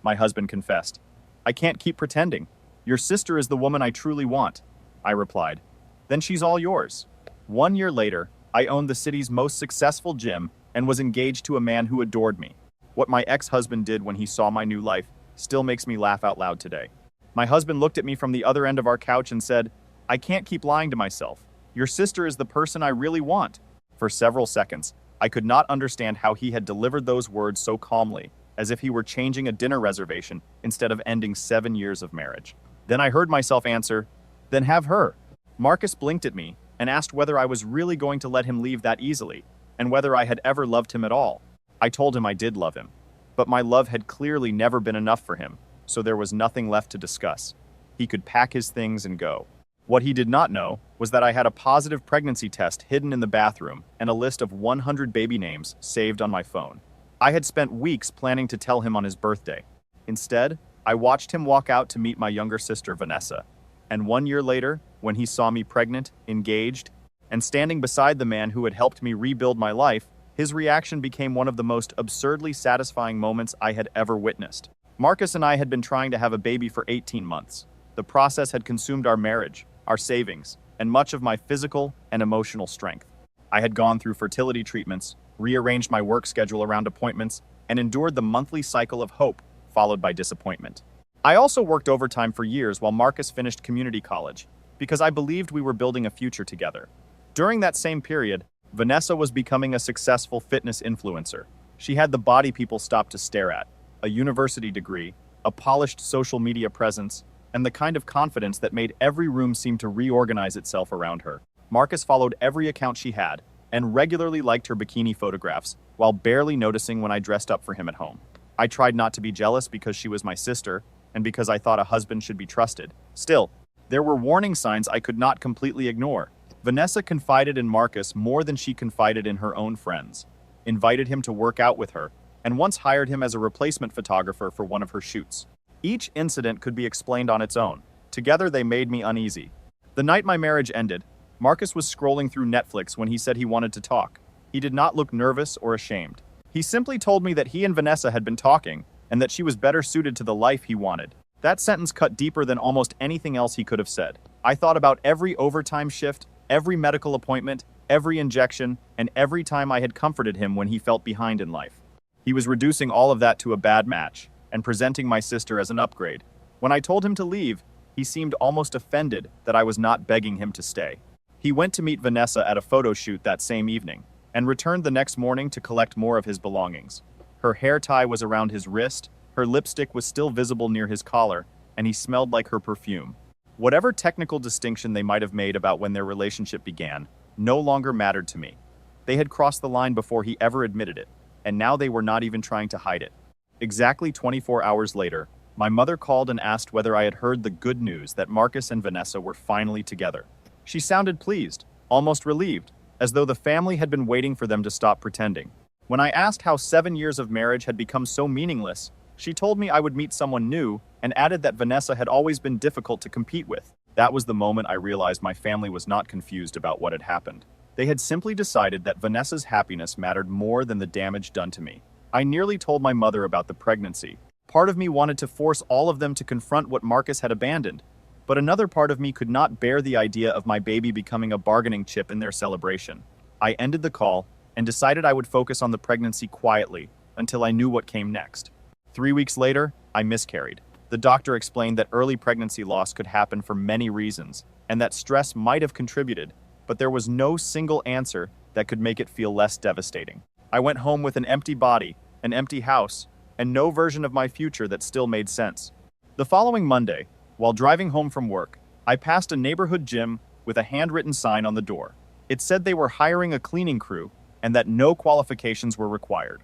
my husband confessed. I can't keep pretending. Your sister is the woman I truly want, I replied. Then she's all yours. 1 year later, I owned the city's most successful gym and was engaged to a man who adored me. What my ex-husband did when he saw my new life still makes me laugh out loud today. My husband looked at me from the other end of our couch and said, I can't keep lying to myself. Your sister is the person I really want. For several seconds, I could not understand how he had delivered those words so calmly, as if he were changing a dinner reservation instead of ending 7 years of marriage. Then I heard myself answer, then have her. Marcus blinked at me and asked whether I was really going to let him leave that easily, and whether I had ever loved him at all. I told him I did love him, but my love had clearly never been enough for him, so there was nothing left to discuss. He could pack his things and go. What he did not know was that I had a positive pregnancy test hidden in the bathroom and a list of 100 baby names saved on my phone. I had spent weeks planning to tell him on his birthday. Instead, I watched him walk out to meet my younger sister, Vanessa. And 1 year later, when he saw me pregnant, engaged, and standing beside the man who had helped me rebuild my life, his reaction became one of the most absurdly satisfying moments I had ever witnessed. Marcus and I had been trying to have a baby for 18 months. The process had consumed our marriage, our savings, and much of my physical and emotional strength. I had gone through fertility treatments, rearranged my work schedule around appointments, and endured the monthly cycle of hope, followed by disappointment. I also worked overtime for years while Marcus finished community college, because I believed we were building a future together. During that same period, Vanessa was becoming a successful fitness influencer. She had the body people stop to stare at, a university degree, a polished social media presence, and the kind of confidence that made every room seem to reorganize itself around her. Marcus followed every account she had, and regularly liked her bikini photographs, while barely noticing when I dressed up for him at home. I tried not to be jealous because she was my sister, and because I thought a husband should be trusted. Still, there were warning signs I could not completely ignore. Vanessa confided in Marcus more than she confided in her own friends, invited him to work out with her, and once hired him as a replacement photographer for one of her shoots. Each incident could be explained on its own. Together they made me uneasy. The night my marriage ended, Marcus was scrolling through Netflix when he said he wanted to talk. He did not look nervous or ashamed. He simply told me that he and Vanessa had been talking, and that she was better suited to the life he wanted. That sentence cut deeper than almost anything else he could have said. I thought about every overtime shift, every medical appointment, every injection, and every time I had comforted him when he felt behind in life. He was reducing all of that to a bad match, and presenting my sister as an upgrade. When I told him to leave, he seemed almost offended that I was not begging him to stay. He went to meet Vanessa at a photo shoot that same evening, and returned the next morning to collect more of his belongings. Her hair tie was around his wrist, her lipstick was still visible near his collar, and he smelled like her perfume. Whatever technical distinction they might have made about when their relationship began, no longer mattered to me. They had crossed the line before he ever admitted it, and now they were not even trying to hide it. Exactly 24 hours later, my mother called and asked whether I had heard the good news that Marcus and Vanessa were finally together. She sounded pleased, almost relieved, as though the family had been waiting for them to stop pretending. When I asked how 7 years of marriage had become so meaningless, she told me I would meet someone new and added that Vanessa had always been difficult to compete with. That was the moment I realized my family was not confused about what had happened. They had simply decided that Vanessa's happiness mattered more than the damage done to me. I nearly told my mother about the pregnancy. Part of me wanted to force all of them to confront what Marcus had abandoned, but another part of me could not bear the idea of my baby becoming a bargaining chip in their celebration. I ended the call and decided I would focus on the pregnancy quietly until I knew what came next. 3 weeks later, I miscarried. The doctor explained that early pregnancy loss could happen for many reasons, and that stress might have contributed, but there was no single answer that could make it feel less devastating. I went home with an empty body, an empty house, and no version of my future that still made sense. The following Monday, while driving home from work, I passed a neighborhood gym with a handwritten sign on the door. It said they were hiring a cleaning crew and that no qualifications were required.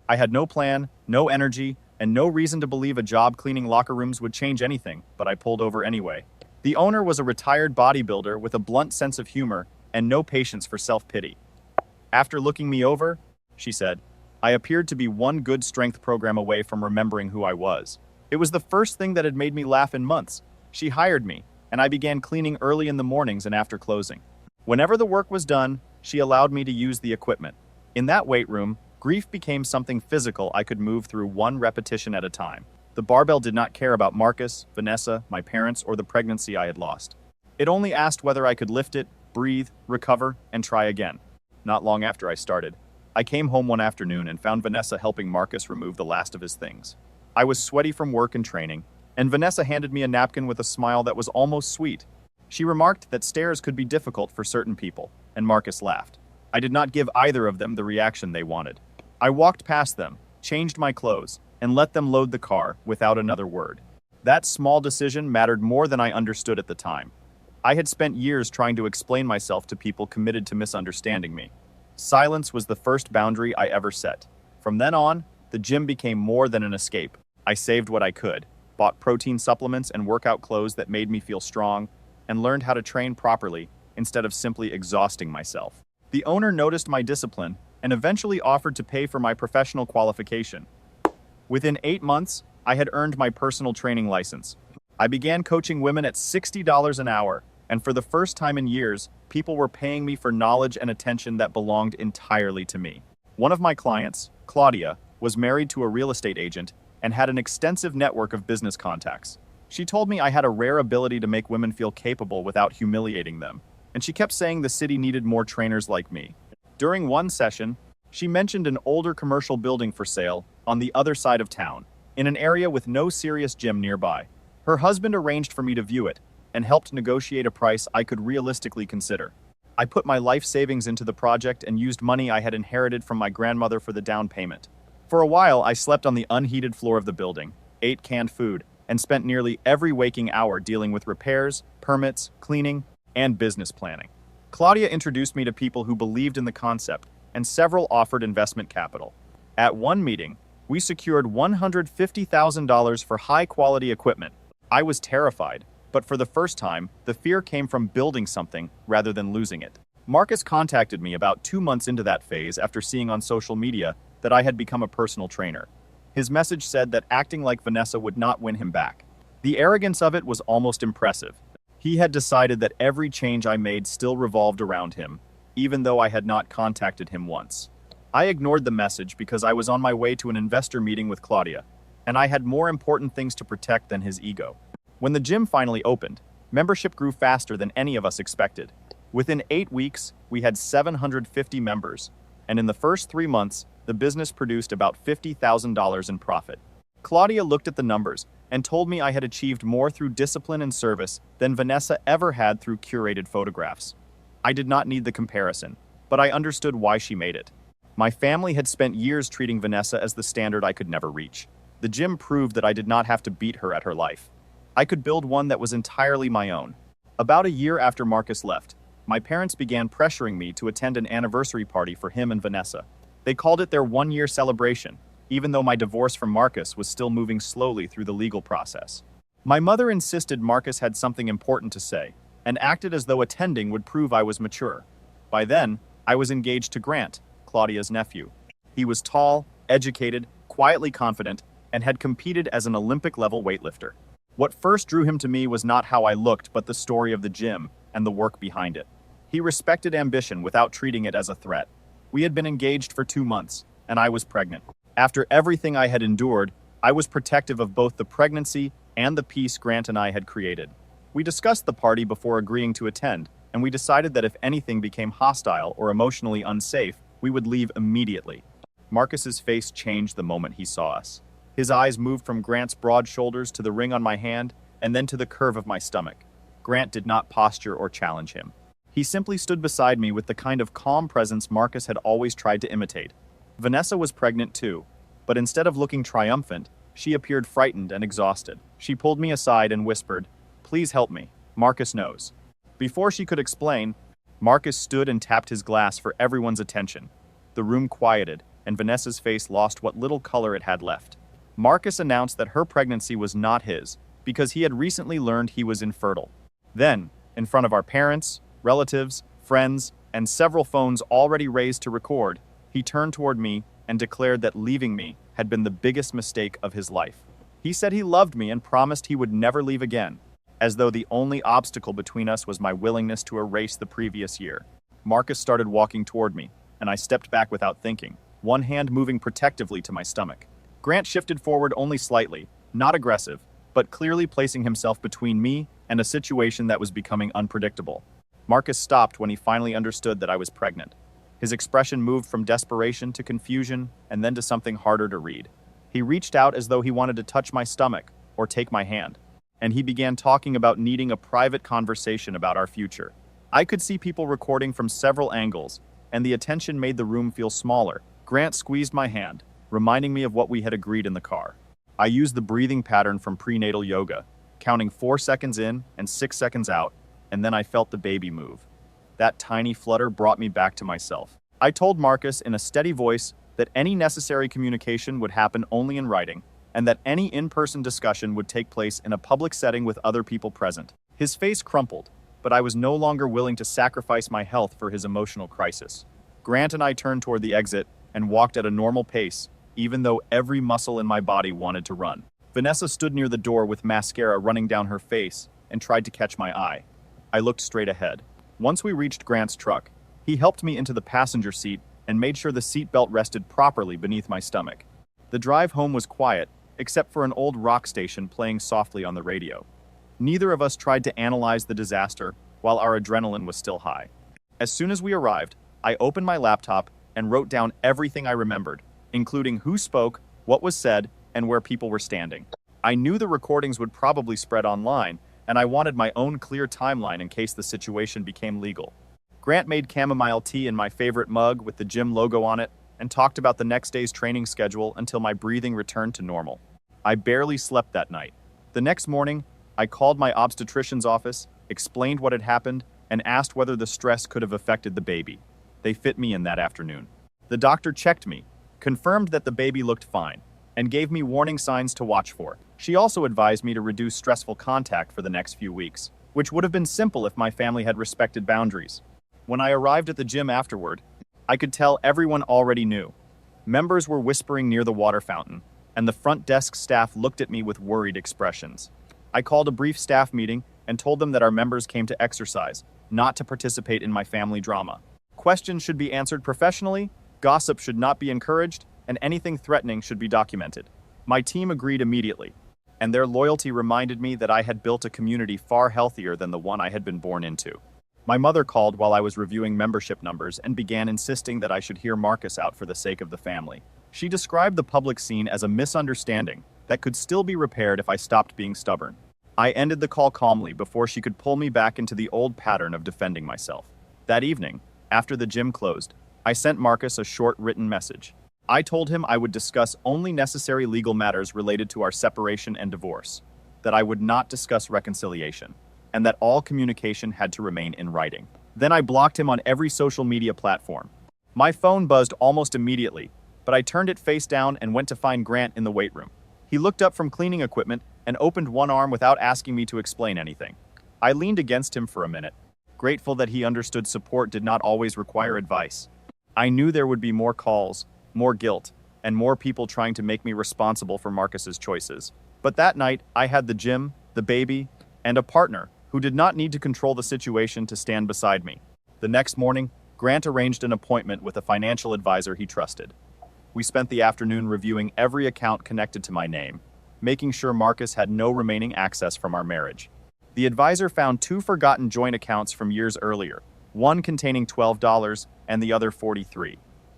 I had no plan, no energy, and no reason to believe a job cleaning locker rooms would change anything, but I pulled over anyway. The owner was a retired bodybuilder with a blunt sense of humor and no patience for self-pity. After looking me over, she said, I appeared to be one good strength program away from remembering who I was. It was the first thing that had made me laugh in months. She hired me, and I began cleaning early in the mornings and after closing. Whenever the work was done, she allowed me to use the equipment. In that weight room, grief became something physical I could move through one repetition at a time. The barbell did not care about Marcus, Vanessa, my parents, or the pregnancy I had lost. It only asked whether I could lift it, breathe, recover, and try again. Not long after I started, I came home one afternoon and found Vanessa helping Marcus remove the last of his things. I was sweaty from work and training, and Vanessa handed me a napkin with a smile that was almost sweet. She remarked that stairs could be difficult for certain people, and Marcus laughed. I did not give either of them the reaction they wanted. I walked past them, changed my clothes, and let them load the car without another word. That small decision mattered more than I understood at the time. I had spent years trying to explain myself to people committed to misunderstanding me. Silence was the first boundary I ever set. From then on, the gym became more than an escape. I saved what I could, bought protein supplements and workout clothes that made me feel strong, and learned how to train properly instead of simply exhausting myself. The owner noticed my discipline and eventually offered to pay for my professional qualification. Within 8 months, I had earned my personal training license. I began coaching women at $60 an hour, and for the first time in years, people were paying me for knowledge and attention that belonged entirely to me. One of my clients, Claudia, was married to a real estate agent and had an extensive network of business contacts. She told me I had a rare ability to make women feel capable without humiliating them, and she kept saying the city needed more trainers like me. During one session, she mentioned an older commercial building for sale on the other side of town, in an area with no serious gym nearby. Her husband arranged for me to view it and helped negotiate a price I could realistically consider. I put my life savings into the project and used money I had inherited from my grandmother for the down payment. For a while, I slept on the unheated floor of the building, ate canned food, and spent nearly every waking hour dealing with repairs, permits, cleaning, and business planning. Claudia introduced me to people who believed in the concept, and several offered investment capital. At one meeting, we secured $150,000 for high-quality equipment. I was terrified, but for the first time, the fear came from building something rather than losing it. Marcus contacted me about 2 months into that phase after seeing on social media that I had become a personal trainer. His message said that acting like Vanessa would not win him back. The arrogance of it was almost impressive. He had decided that every change I made still revolved around him, even though I had not contacted him once. I ignored the message because I was on my way to an investor meeting with Claudia, and I had more important things to protect than his ego. When the gym finally opened, membership grew faster than any of us expected. Within 8 weeks, we had 750 members, and in the first 3 months, the business produced about $50,000 in profit. Claudia looked at the numbers and told me I had achieved more through discipline and service than Vanessa ever had through curated photographs. I did not need the comparison, but I understood why she made it. My family had spent years treating Vanessa as the standard I could never reach. The gym proved that I did not have to beat her at her life. I could build one that was entirely my own. About a year after Marcus left, my parents began pressuring me to attend an anniversary party for him and Vanessa. They called it their 1-year celebration, even though my divorce from Marcus was still moving slowly through the legal process. My mother insisted Marcus had something important to say, and acted as though attending would prove I was mature. By then, I was engaged to Grant, Claudia's nephew. He was tall, educated, quietly confident, and had competed as an Olympic-level weightlifter. What first drew him to me was not how I looked, but the story of the gym and the work behind it. He respected ambition without treating it as a threat. We had been engaged for 2 months, and I was pregnant. After everything I had endured, I was protective of both the pregnancy and the peace Grant and I had created. We discussed the party before agreeing to attend, and we decided that if anything became hostile or emotionally unsafe, we would leave immediately. Marcus's face changed the moment he saw us. His eyes moved from Grant's broad shoulders to the ring on my hand, and then to the curve of my stomach. Grant did not posture or challenge him. He simply stood beside me with the kind of calm presence Marcus had always tried to imitate. Vanessa was pregnant too, but instead of looking triumphant, she appeared frightened and exhausted. She pulled me aside and whispered, "Please help me. Marcus knows." Before she could explain, Marcus stood and tapped his glass for everyone's attention. The room quieted, and Vanessa's face lost what little color it had left. Marcus announced that her pregnancy was not his, because he had recently learned he was infertile. Then, in front of our parents, relatives, friends, and several phones already raised to record, he turned toward me and declared that leaving me had been the biggest mistake of his life. He said he loved me and promised he would never leave again, as though the only obstacle between us was my willingness to erase the previous year. Marcus started walking toward me, and I stepped back without thinking, one hand moving protectively to my stomach. Grant shifted forward only slightly, Not aggressive, but clearly placing himself between me and a situation that was becoming unpredictable. Marcus stopped when he finally understood that I was pregnant. His expression moved from desperation to confusion and then to something harder to read. He reached out as though he wanted to touch my stomach or take my hand, and he began talking about needing a private conversation about our future. I could see people recording from several angles, and the attention made the room feel smaller. Grant squeezed my hand, reminding me of what we had agreed in the car. I used the breathing pattern from prenatal yoga, counting 4 seconds in and 6 seconds out, and then I felt the baby move. That tiny flutter brought me back to myself. I told Marcus in a steady voice that any necessary communication would happen only in writing, and that any in-person discussion would take place in a public setting with other people present. His face crumpled, but I was no longer willing to sacrifice my health for his emotional crisis. Grant and I turned toward the exit and walked at a normal pace, even though every muscle in my body wanted to run. Vanessa stood near the door with mascara running down her face and tried to catch my eye. I looked straight ahead. Once we reached Grant's truck, he helped me into the passenger seat and made sure the seatbelt rested properly beneath my stomach. The drive home was quiet, except for an old rock station playing softly on the radio. Neither of us tried to analyze the disaster while our adrenaline was still high. As soon as we arrived, I opened my laptop and wrote down everything I remembered, including who spoke, what was said, and where people were standing. I knew the recordings would probably spread online, and I wanted my own clear timeline in case the situation became legal. Grant made chamomile tea in my favorite mug with the gym logo on it and talked about the next day's training schedule until my breathing returned to normal. I barely slept that night. The next morning, I called my obstetrician's office, explained what had happened, and asked whether the stress could have affected the baby. They fit me in that afternoon. The doctor checked me, confirmed that the baby looked fine, and gave me warning signs to watch for. She also advised me to reduce stressful contact for the next few weeks, which would have been simple if my family had respected boundaries. When I arrived at the gym afterward, I could tell everyone already knew. Members were whispering near the water fountain, and the front desk staff looked at me with worried expressions. I called a brief staff meeting and told them that our members came to exercise, not to participate in my family drama. Questions should be answered professionally, gossip should not be encouraged, and anything threatening should be documented. My team agreed immediately, and their loyalty reminded me that I had built a community far healthier than the one I had been born into. My mother called while I was reviewing membership numbers and began insisting that I should hear Marcus out for the sake of the family. She described the public scene as a misunderstanding that could still be repaired if I stopped being stubborn. I ended the call calmly before she could pull me back into the old pattern of defending myself. That evening, after the gym closed, I sent Marcus a short written message. I told him I would discuss only necessary legal matters related to our separation and divorce, that I would not discuss reconciliation, and that all communication had to remain in writing. Then I blocked him on every social media platform. My phone buzzed almost immediately, but I turned it face down and went to find Grant in the weight room. He looked up from cleaning equipment and opened one arm without asking me to explain anything. I leaned against him for a minute, grateful that he understood support did not always require advice. I knew there would be more calls, more guilt, and more people trying to make me responsible for Marcus's choices. But that night, I had the gym, the baby, and a partner who did not need to control the situation to stand beside me. The next morning, Grant arranged an appointment with a financial advisor he trusted. We spent the afternoon reviewing every account connected to my name, making sure Marcus had no remaining access from our marriage. The advisor found 2 forgotten joint accounts from years earlier, one containing $12 and the other $43.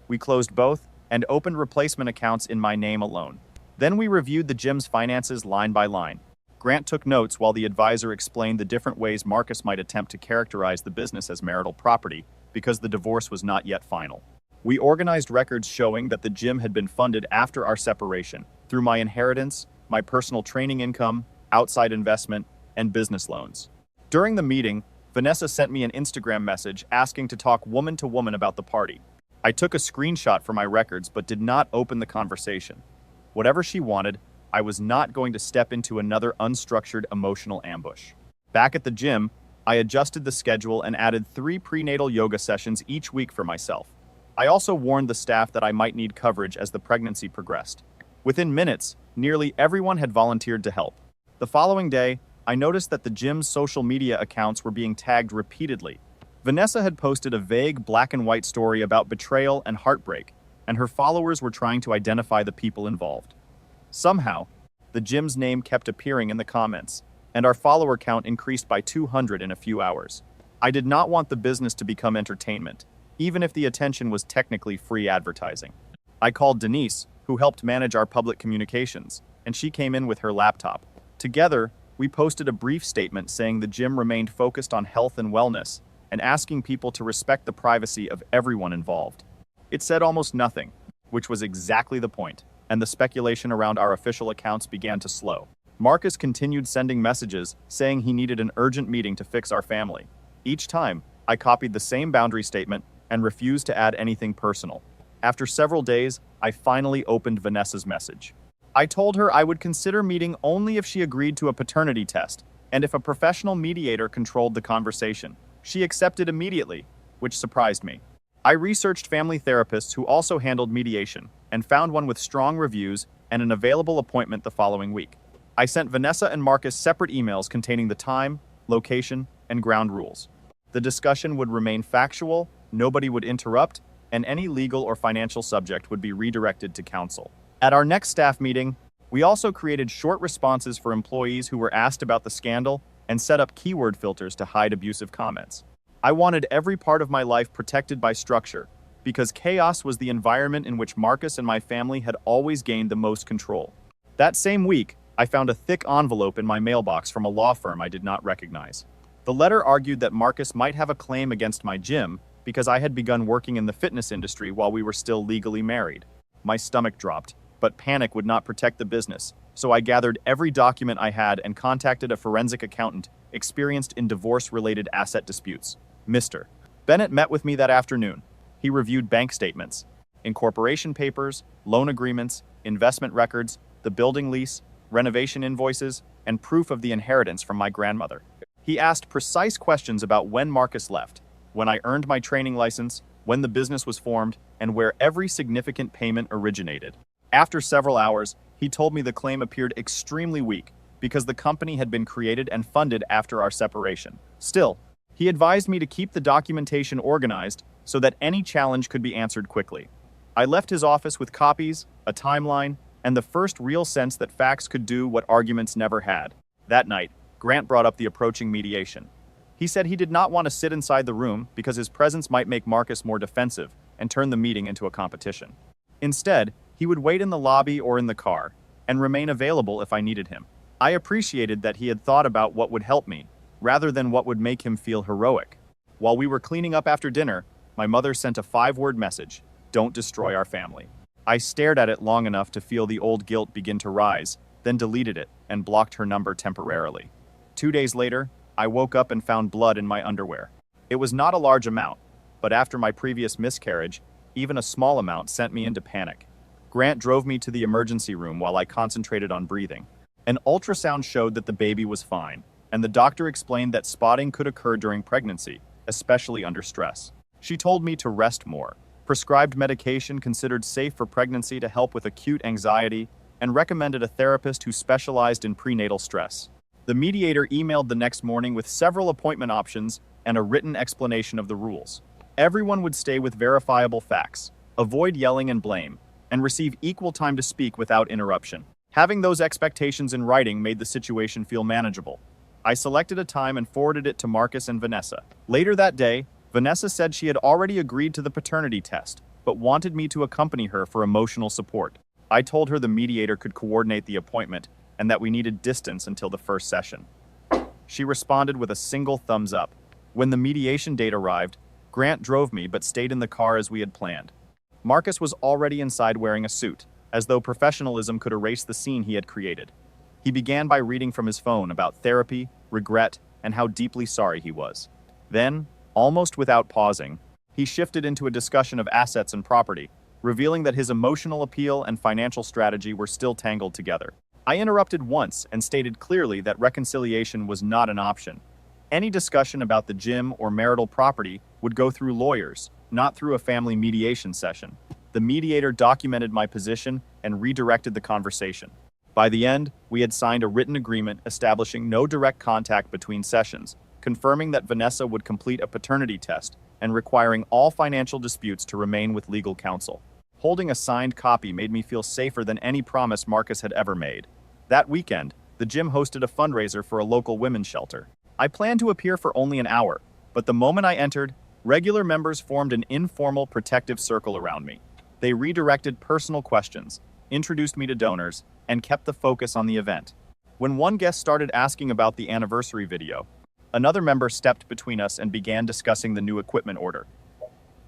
We closed both and opened replacement accounts in my name alone. Then we reviewed the gym's finances line by line. Grant took notes while the advisor explained the different ways Marcus might attempt to characterize the business as marital property because the divorce was not yet final. We organized records showing that the gym had been funded after our separation through my inheritance, my personal training income, outside investment, and business loans. During the meeting, Vanessa sent me an Instagram message asking to talk woman to woman about the party. I took a screenshot for my records but did not open the conversation. Whatever she wanted, I was not going to step into another unstructured emotional ambush. Back at the gym, I adjusted the schedule and added 3 prenatal yoga sessions each week for myself. I also warned the staff that I might need coverage as the pregnancy progressed. Within minutes, nearly everyone had volunteered to help. The following day, I noticed that the gym's social media accounts were being tagged repeatedly. Vanessa had posted a vague black and white story about betrayal and heartbreak, and her followers were trying to identify the people involved. Somehow, The gym's name kept appearing in the comments, and our follower count increased by 200 in a few hours. I did not want the business to become entertainment, even if the attention was technically free advertising. I called Denise, who helped manage our public communications, and she came in with her laptop. Together, we posted a brief statement saying the gym remained focused on health and wellness and asking people to respect the privacy of everyone involved. It said almost nothing, which was exactly the point, and the speculation around our official accounts began to slow. Marcus continued sending messages saying he needed an urgent meeting to fix our family. Each time, I copied the same boundary statement and refused to add anything personal. After several days, I finally opened Vanessa's message. I told her I would consider meeting only if she agreed to a paternity test and if a professional mediator controlled the conversation. She accepted immediately, which surprised me. I researched family therapists who also handled mediation and found one with strong reviews and an available appointment the following week. I sent Vanessa and Marcus separate emails containing the time, location, and ground rules. The discussion would remain factual, nobody would interrupt, and any legal or financial subject would be redirected to counsel. At our next staff meeting, we also created short responses for employees who were asked about the scandal and set up keyword filters to hide abusive comments. I wanted every part of my life protected by structure, because chaos was the environment in which Marcus and my family had always gained the most control. That same week, I found a thick envelope in my mailbox from a law firm I did not recognize. The letter argued that Marcus might have a claim against my gym because I had begun working in the fitness industry while we were still legally married. My stomach dropped, but panic would not protect the business, so I gathered every document I had and contacted a forensic accountant experienced in divorce-related asset disputes. Mr. Bennett met with me that afternoon. He reviewed bank statements, incorporation papers, loan agreements, investment records, the building lease, renovation invoices, and proof of the inheritance from my grandmother. He asked precise questions about when Marcus left, when I earned my training license, when the business was formed, and where every significant payment originated. After several hours, he told me the claim appeared extremely weak because the company had been created and funded after our separation. Still, he advised me to keep the documentation organized so that any challenge could be answered quickly. I left his office with copies, a timeline, and the first real sense that facts could do what arguments never had. That night, Grant brought up the approaching mediation. He said he did not want to sit inside the room because his presence might make Marcus more defensive and turn the meeting into a competition. Instead, he would wait in the lobby or in the car and remain available if I needed him. I appreciated that he had thought about what would help me, rather than what would make him feel heroic. While we were cleaning up after dinner, my mother sent a 5-word message: "Don't destroy our family." I stared at it long enough to feel the old guilt begin to rise, then deleted it and blocked her number temporarily. 2 days later, I woke up and found blood in my underwear. It was not a large amount, but after my previous miscarriage, even a small amount sent me into panic. Grant drove me to the emergency room while I concentrated on breathing. An ultrasound showed that the baby was fine, and the doctor explained that spotting could occur during pregnancy, especially under stress. She told me to rest more, prescribed medication considered safe for pregnancy to help with acute anxiety, and recommended a therapist who specialized in prenatal stress. The mediator emailed the next morning with several appointment options and a written explanation of the rules. Everyone would stay with verifiable facts, avoid yelling and blame, and receive equal time to speak without interruption. Having those expectations in writing made the situation feel manageable. I selected a time and forwarded it to Marcus and Vanessa. Later that day, Vanessa said she had already agreed to the paternity test, but wanted me to accompany her for emotional support. I told her the mediator could coordinate the appointment and that we needed distance until the first session. She responded with a single thumbs up. When the mediation date arrived, Grant drove me but stayed in the car as we had planned. Marcus was already inside wearing a suit, as though professionalism could erase the scene he had created. He began by reading from his phone about therapy, regret, and how deeply sorry he was. Then, almost without pausing, he shifted into a discussion of assets and property, revealing that his emotional appeal and financial strategy were still tangled together. I interrupted once and stated clearly that reconciliation was not an option. Any discussion about the gym or marital property would go through lawyers, not through a family mediation session. The mediator documented my position and redirected the conversation. By the end, we had signed a written agreement establishing no direct contact between sessions, confirming that Vanessa would complete a paternity test and requiring all financial disputes to remain with legal counsel. Holding a signed copy made me feel safer than any promise Marcus had ever made. That weekend, the gym hosted a fundraiser for a local women's shelter. I planned to appear for only an hour, but the moment I entered, regular members formed an informal protective circle around me. They redirected personal questions, introduced me to donors, and kept the focus on the event. When one guest started asking about the anniversary video, another member stepped between us and began discussing the new equipment order.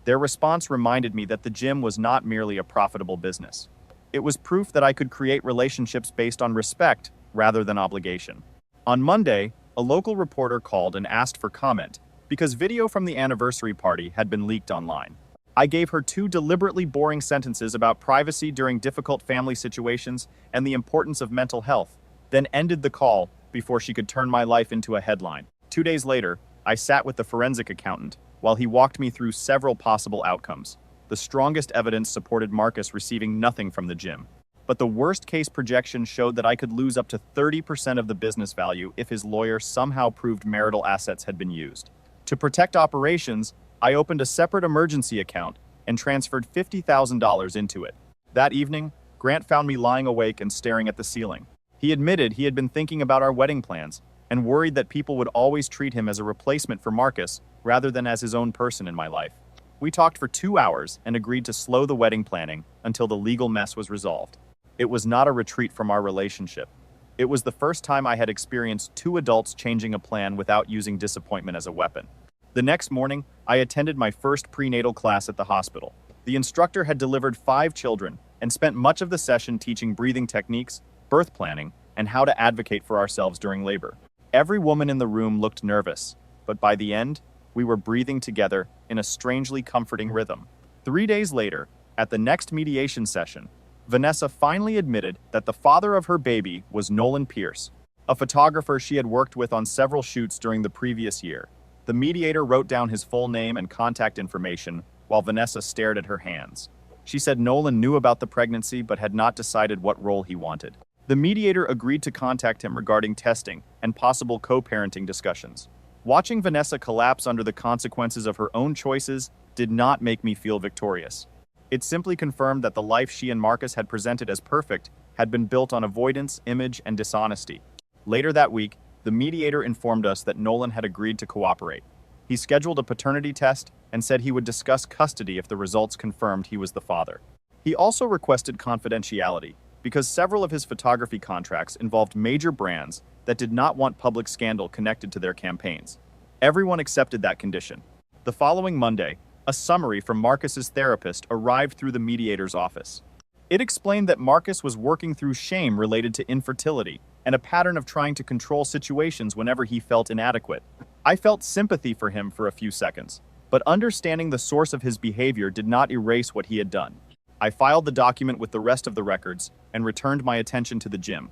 Their response reminded me that the gym was not merely a profitable business. It was proof that I could create relationships based on respect rather than obligation. On Monday, a local reporter called and asked for comment because video from the anniversary party had been leaked online. I gave her 2 deliberately boring sentences about privacy during difficult family situations and the importance of mental health, then ended the call before she could turn my life into a headline. 2 days later, I sat with the forensic accountant while he walked me through several possible outcomes. The strongest evidence supported Marcus receiving nothing from the gym. But the worst-case projection showed that I could lose up to 30% of the business value if his lawyer somehow proved marital assets had been used. To protect operations, I opened a separate emergency account and transferred $50,000 into it. That evening, Grant found me lying awake and staring at the ceiling. He admitted he had been thinking about our wedding plans and worried that people would always treat him as a replacement for Marcus rather than as his own person in my life. We talked for 2 hours and agreed to slow the wedding planning until the legal mess was resolved. It was not a retreat from our relationship. It was the first time I had experienced 2 adults changing a plan without using disappointment as a weapon. The next morning, I attended my first prenatal class at the hospital. The instructor had delivered 5 children and spent much of the session teaching breathing techniques, birth planning, and how to advocate for ourselves during labor. Every woman in the room looked nervous, but by the end, we were breathing together in a strangely comforting rhythm. 3 days later, at the next mediation session, Vanessa finally admitted that the father of her baby was Nolan Pierce, a photographer she had worked with on several shoots during the previous year. The mediator wrote down his full name and contact information while Vanessa stared at her hands. She said Nolan knew about the pregnancy but had not decided what role he wanted. The mediator agreed to contact him regarding testing and possible co-parenting discussions. Watching Vanessa collapse under the consequences of her own choices did not make me feel victorious. It simply confirmed that the life she and Marcus had presented as perfect had been built on avoidance, image, and dishonesty. Later that week, the mediator informed us that Nolan had agreed to cooperate. He scheduled a paternity test and said he would discuss custody if the results confirmed he was the father. He also requested confidentiality because several of his photography contracts involved major brands that did not want public scandal connected to their campaigns. Everyone accepted that condition. The following Monday, a summary from Marcus's therapist arrived through the mediator's office. It explained that Marcus was working through shame related to infertility and a pattern of trying to control situations whenever he felt inadequate. I felt sympathy for him for a few seconds, but understanding the source of his behavior did not erase what he had done. I filed the document with the rest of the records and returned my attention to the gym.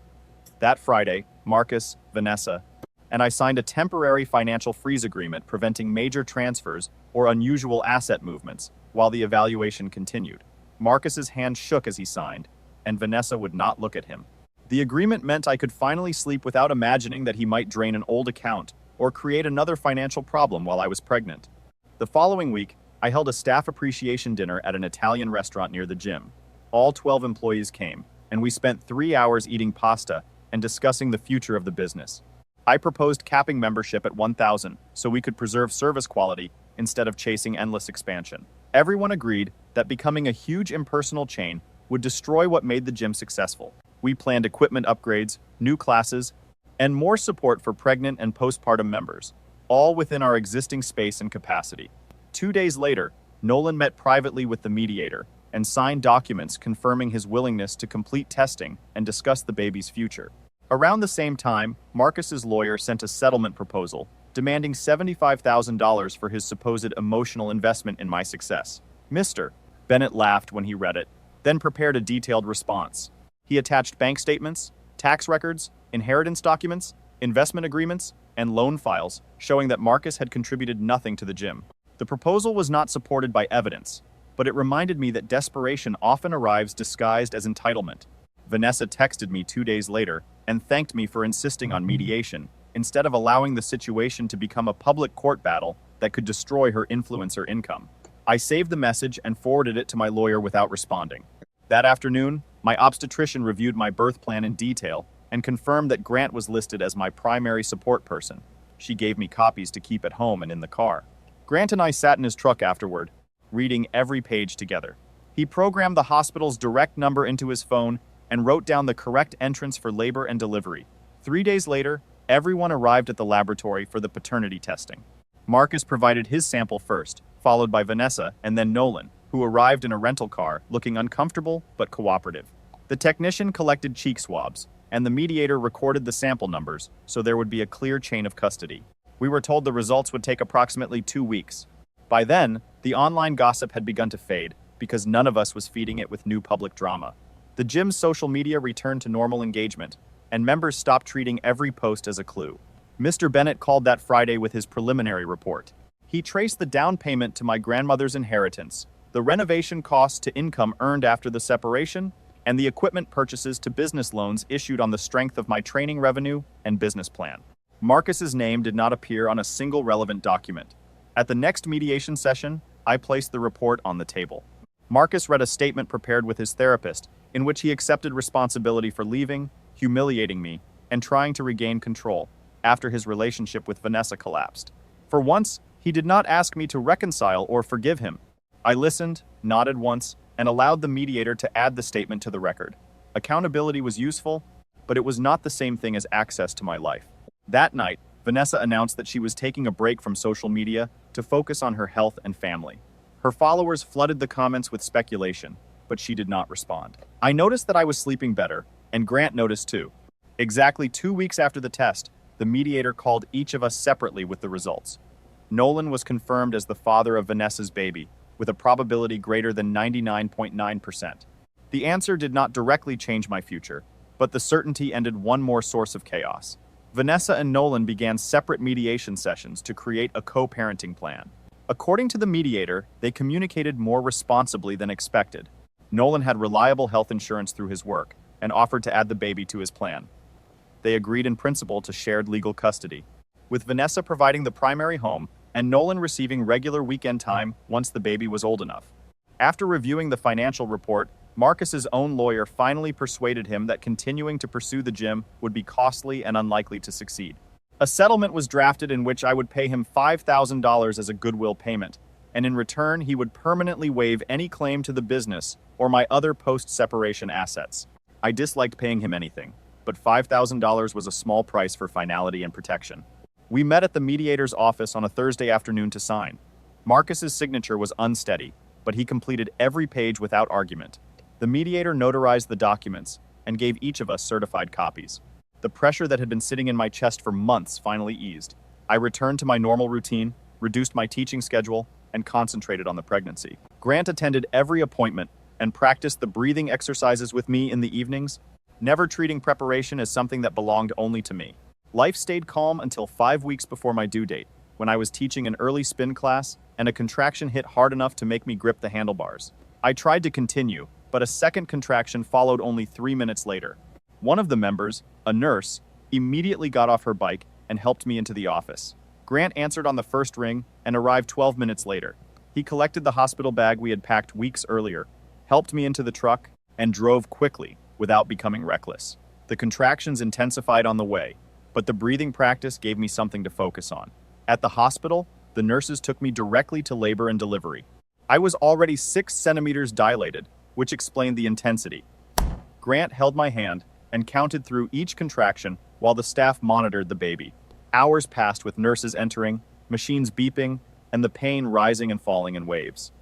That Friday, Marcus, Vanessa, and I signed a temporary financial freeze agreement preventing major transfers or unusual asset movements while the evaluation continued. Marcus's hand shook as he signed, and Vanessa would not look at him. The agreement meant I could finally sleep without imagining that he might drain an old account or create another financial problem while I was pregnant. The following week, I held a staff appreciation dinner at an Italian restaurant near the gym. All 12 employees came, and we spent 3 hours eating pasta and discussing the future of the business. I proposed capping membership at 1,000 so we could preserve service quality instead of chasing endless expansion. Everyone agreed that becoming a huge impersonal chain would destroy what made the gym successful. We planned equipment upgrades, new classes, and more support for pregnant and postpartum members, all within our existing space and capacity. 2 days later, Nolan met privately with the mediator and signed documents confirming his willingness to complete testing and discuss the baby's future. Around the same time, Marcus's lawyer sent a settlement proposal demanding $75,000 for his supposed emotional investment in my success. Mr. Bennett laughed when he read it, then prepared a detailed response. He attached bank statements, tax records, inheritance documents, investment agreements, and loan files showing that Marcus had contributed nothing to the gym. The proposal was not supported by evidence, but it reminded me that desperation often arrives disguised as entitlement. Vanessa texted me 2 days later and thanked me for insisting on mediation, instead of allowing the situation to become a public court battle that could destroy her influence or income. I saved the message and forwarded it to my lawyer without responding. That afternoon, my obstetrician reviewed my birth plan in detail and confirmed that Grant was listed as my primary support person. She gave me copies to keep at home and in the car. Grant and I sat in his truck afterward, reading every page together. He programmed the hospital's direct number into his phone and wrote down the correct entrance for labor and delivery. 3 days later, everyone arrived at the laboratory for the paternity testing. Marcus provided his sample first, followed by Vanessa and then Nolan, who arrived in a rental car looking uncomfortable but cooperative. The technician collected cheek swabs, and the mediator recorded the sample numbers so there would be a clear chain of custody. We were told the results would take approximately 2 weeks. By then, the online gossip had begun to fade because none of us was feeding it with new public drama. The gym's social media returned to normal engagement, and members stopped treating every post as a clue. Mr. Bennett called that Friday with his preliminary report. He traced the down payment to my grandmother's inheritance, the renovation costs to income earned after the separation, and the equipment purchases to business loans issued on the strength of my training revenue and business plan. Marcus's name did not appear on a single relevant document. At the next mediation session, I placed the report on the table. Marcus read a statement prepared with his therapist, in which he accepted responsibility for leaving, humiliating me, and trying to regain control after his relationship with Vanessa collapsed. For once, he did not ask me to reconcile or forgive him. I listened, nodded once, and allowed the mediator to add the statement to the record. Accountability was useful, but it was not the same thing as access to my life. That night, Vanessa announced that she was taking a break from social media to focus on her health and family. Her followers flooded the comments with speculation, but she did not respond. I noticed that I was sleeping better, and Grant noticed too. Exactly 2 weeks after the test, the mediator called each of us separately with the results. Nolan was confirmed as the father of Vanessa's baby, with a probability greater than 99.9%. The answer did not directly change my future, but the certainty ended one more source of chaos. Vanessa and Nolan began separate mediation sessions to create a co-parenting plan. According to the mediator, they communicated more responsibly than expected. Nolan had reliable health insurance through his work and offered to add the baby to his plan. They agreed in principle to shared legal custody, with Vanessa providing the primary home and Nolan receiving regular weekend time once the baby was old enough. After reviewing the financial report, Marcus's own lawyer finally persuaded him that continuing to pursue the gym would be costly and unlikely to succeed. A settlement was drafted in which I would pay him $5,000 as a goodwill payment, and in return he would permanently waive any claim to the business or my other post-separation assets. I disliked paying him anything, but $5,000 was a small price for finality and protection. We met at the mediator's office on a Thursday afternoon to sign. Marcus's signature was unsteady, but he completed every page without argument. The mediator notarized the documents and gave each of us certified copies. The pressure that had been sitting in my chest for months finally eased. I returned to my normal routine, reduced my teaching schedule, and concentrated on the pregnancy. Grant attended every appointment and practiced the breathing exercises with me in the evenings, never treating preparation as something that belonged only to me. Life stayed calm until 5 weeks before my due date, when I was teaching an early spin class and a contraction hit hard enough to make me grip the handlebars. I tried to continue, but a second contraction followed only 3 minutes later. One of the members, a nurse, immediately got off her bike and helped me into the office. Grant answered on the first ring and arrived 12 minutes later. He collected the hospital bag we had packed weeks earlier, helped me into the truck, and drove quickly without becoming reckless. The contractions intensified on the way, but the breathing practice gave me something to focus on. At the hospital, the nurses took me directly to labor and delivery. I was already 6 centimeters dilated, which explained the intensity. Grant held my hand and counted through each contraction while the staff monitored the baby. Hours passed with nurses entering, machines beeping, and the pain rising and falling in waves.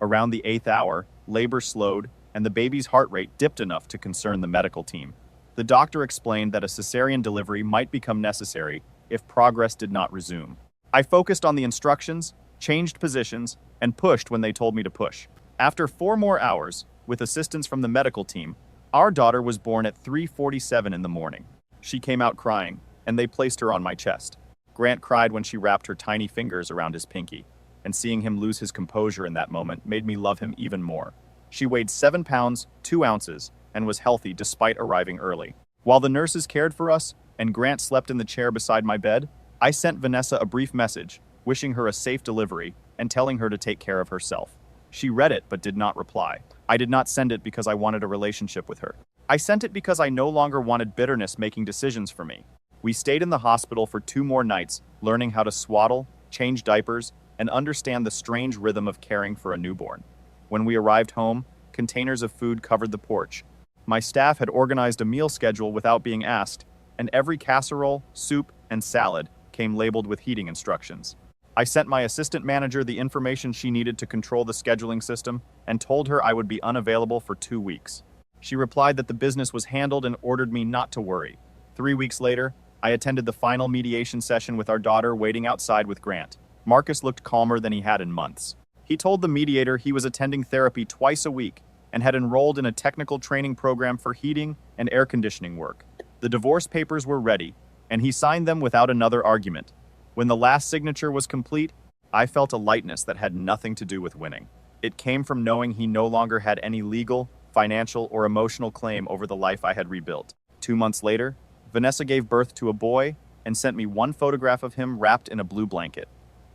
Around the 8th hour, labor slowed, and the baby's heart rate dipped enough to concern the medical team. The doctor explained that a cesarean delivery might become necessary if progress did not resume. I focused on the instructions, changed positions, and pushed when they told me to push. After 4 more hours, with assistance from the medical team, our daughter was born at 3:47 in the morning. She came out crying, and they placed her on my chest. Grant cried when she wrapped her tiny fingers around his pinky, and seeing him lose his composure in that moment made me love him even more. She weighed 7 pounds, 2 ounces, and was healthy despite arriving early. While the nurses cared for us, and Grant slept in the chair beside my bed, I sent Vanessa a brief message, wishing her a safe delivery and telling her to take care of herself. She read it but did not reply. I did not send it because I wanted a relationship with her. I sent it because I no longer wanted bitterness making decisions for me. We stayed in the hospital for 2 more nights, learning how to swaddle, change diapers, and understand the strange rhythm of caring for a newborn. When we arrived home, containers of food covered the porch. My staff had organized a meal schedule without being asked, and every casserole, soup, and salad came labeled with heating instructions. I sent my assistant manager the information she needed to control the scheduling system and told her I would be unavailable for 2 weeks. She replied that the business was handled and ordered me not to worry. 3 weeks later, I attended the final mediation session with our daughter waiting outside with Grant. Marcus looked calmer than he had in months. He told the mediator he was attending therapy twice a week and had enrolled in a technical training program for heating and air conditioning work. The divorce papers were ready, and he signed them without another argument. When the last signature was complete, I felt a lightness that had nothing to do with winning. It came from knowing he no longer had any legal, financial, or emotional claim over the life I had rebuilt. 2 months later, Vanessa gave birth to a boy and sent me one photograph of him wrapped in a blue blanket.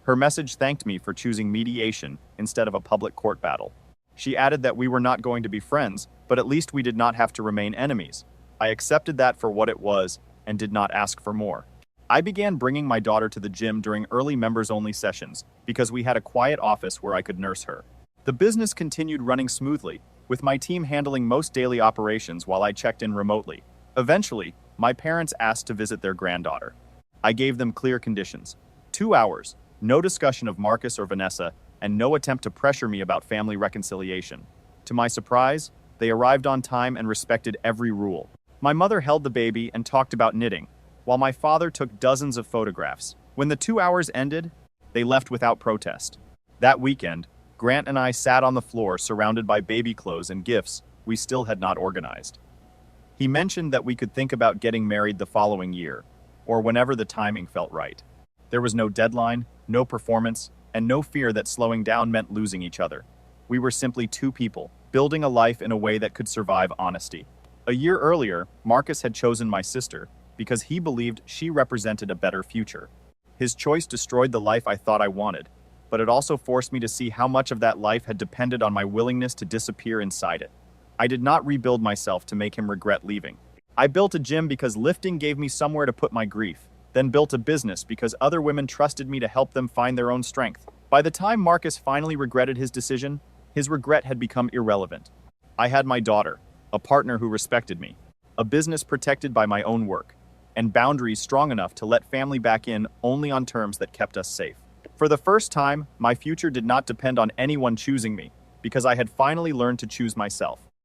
Her message thanked me for choosing mediation instead of a public court battle. She added that we were not going to be friends, but at least we did not have to remain enemies. I accepted that for what it was and did not ask for more. I began bringing my daughter to the gym during early members-only sessions because we had a quiet office where I could nurse her. The business continued running smoothly, with my team handling most daily operations while I checked in remotely. Eventually, my parents asked to visit their granddaughter. I gave them clear conditions: 2 hours, no discussion of Marcus or Vanessa, and no attempt to pressure me about family reconciliation. To my surprise, they arrived on time and respected every rule. My mother held the baby and talked about knitting, while my father took dozens of photographs. When the 2 hours ended, they left without protest. That weekend, Grant and I sat on the floor surrounded by baby clothes and gifts we still had not organized. He mentioned that we could think about getting married the following year, or whenever the timing felt right. There was no deadline, no performance, and no fear that slowing down meant losing each other. We were simply 2 people, building a life in a way that could survive honesty. A year earlier, Marcus had chosen my sister because he believed she represented a better future. His choice destroyed the life I thought I wanted, but it also forced me to see how much of that life had depended on my willingness to disappear inside it. I did not rebuild myself to make him regret leaving. I built a gym because lifting gave me somewhere to put my grief, then built a business because other women trusted me to help them find their own strength. By the time Marcus finally regretted his decision, his regret had become irrelevant. I had my daughter, a partner who respected me, a business protected by my own work, and boundaries strong enough to let family back in only on terms that kept us safe. For the first time, my future did not depend on anyone choosing me, because I had finally learned to choose myself.